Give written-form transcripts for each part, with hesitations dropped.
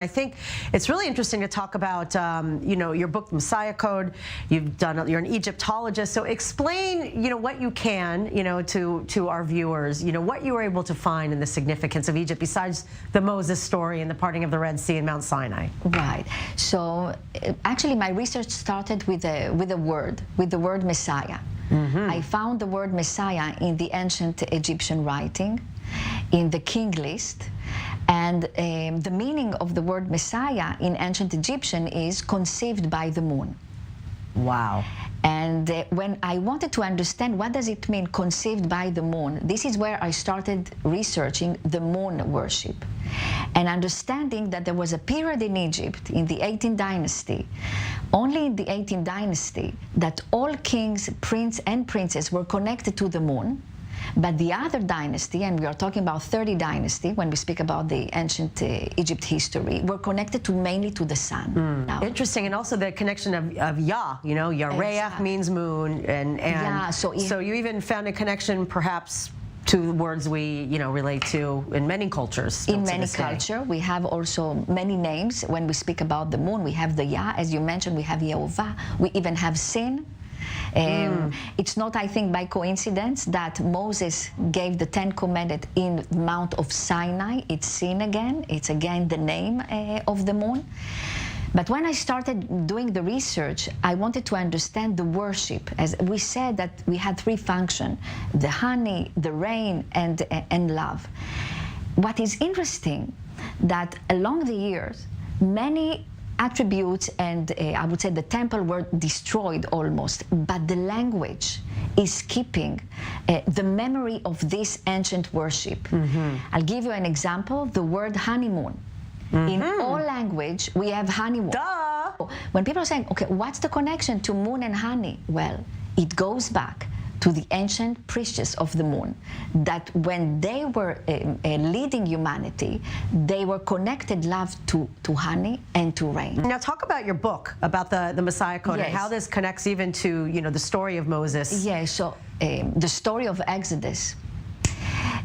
I think it's really interesting to talk about, your book, Messiah Code. You're an Egyptologist, so explain, what you can, to our viewers, what you were able to find in the significance of Egypt besides the Moses story and the parting of the Red Sea and Mount Sinai. Right. So actually, my research started with the word Messiah. Mm-hmm. I found the word Messiah in the ancient Egyptian writing, in the king list. And the meaning of the word Messiah in ancient Egyptian is conceived by the moon. Wow. And when I wanted to understand what does it mean, conceived by the moon, this is where I started researching the moon worship and understanding that there was a period in Egypt in the 18th dynasty, only in the 18th dynasty, that all kings, prince and princess were connected to the moon. But the other dynasty, and we are talking about 30 dynasty when we speak about the ancient Egypt history, were connected mainly to the sun. Now, interesting, and also the connection of Yah, Yareach means moon, and yeah, so you even found a connection perhaps to words we relate to in many cultures. In many cultures, we have also many names. When we speak about the moon, we have the Yah, as you mentioned, we have Yehovah, we even have Sin. It's not, I think, by coincidence that Moses gave the 10 Commandments in Mount of Sinai. It's Sin again. It's again the name of the moon. But when I started doing the research, I wanted to understand the worship. As we said that we had three functions: the honey, the rain, and love. What is interesting that along the years, many attributes and I would say the temple were destroyed almost, but the language is keeping the memory of this ancient worship. Mm-hmm. I'll give you an example, the word honeymoon. Mm-hmm. In all language, we have honeymoon. Duh! When people are saying, okay, what's the connection to moon and honey? Well, it goes back to the ancient priestess of the moon, that when they were leading humanity, they were connected love to honey and to rain. Now talk about your book, about the Messiah Code, yes, and how this connects even to the story of Moses. Yes, so the story of Exodus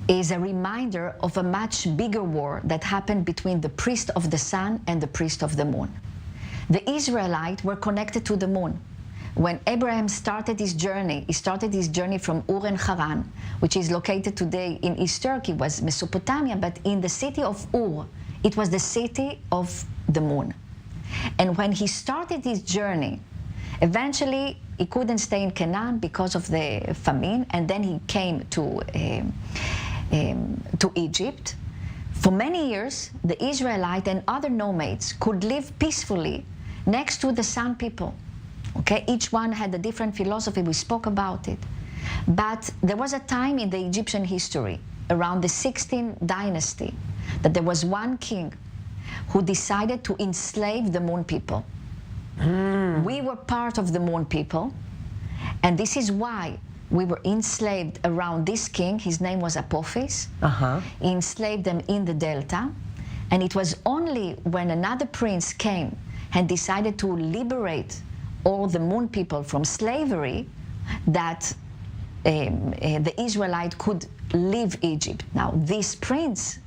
is a reminder of a much bigger war that happened between the priest of the sun and the priest of the moon. The Israelites were connected to the moon. When Abraham started his journey, he started his journey from Ur and Haran, which is located today in East Turkey, was Mesopotamia, but in the city of Ur, it was the city of the moon. And when he started his journey, eventually he couldn't stay in Canaan because of the famine, and then he came to Egypt. For many years, the Israelites and other nomads could live peacefully next to the Sun people. Okay, each one had a different philosophy. We spoke about it. But there was a time in the Egyptian history, around the 16th dynasty, that there was one king who decided to enslave the moon people. We were part of the moon people, and this is why we were enslaved around this king. His name was Apophis. He enslaved them in the Delta, and it was only when another prince came and decided to liberate all the moon people from slavery that the Israelite could leave Egypt. Now, this prince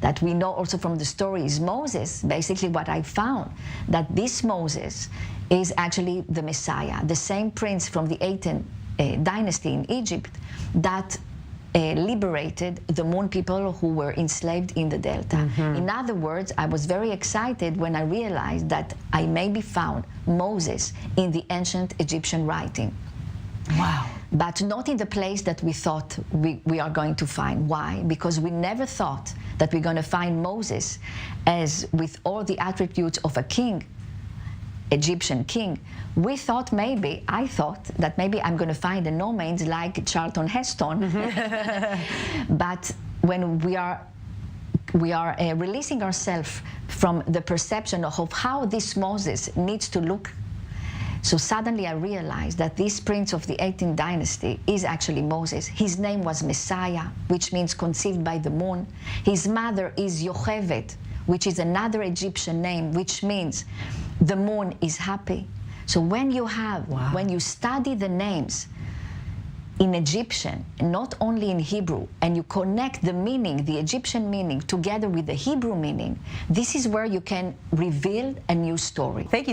that we know also from the story is Moses. Basically what I found, that this Moses is actually the Messiah, the same prince from the 18th dynasty in Egypt that liberated the moon people who were enslaved in the Delta. Mm-hmm. In other words, I was very excited when I realized that I maybe found Moses in the ancient Egyptian writing. Wow. But not in the place that we thought we are going to find. Why? Because we never thought that we're going to find Moses as with all the attributes of a king, Egyptian king. I thought that maybe I'm going to find the nomads like Charlton Heston. But when we are releasing ourselves from the perception of how this Moses needs to look, so suddenly I realized that this prince of the 18th dynasty is actually Moses. His name was Messiah, which means conceived by the moon. His mother is Jochebed, which is another Egyptian name, which means the moon is happy. So when you study the names, in Egyptian, not only in Hebrew, and you connect the meaning, the Egyptian meaning, together with the Hebrew meaning, this is where you can reveal a new story. Thank you.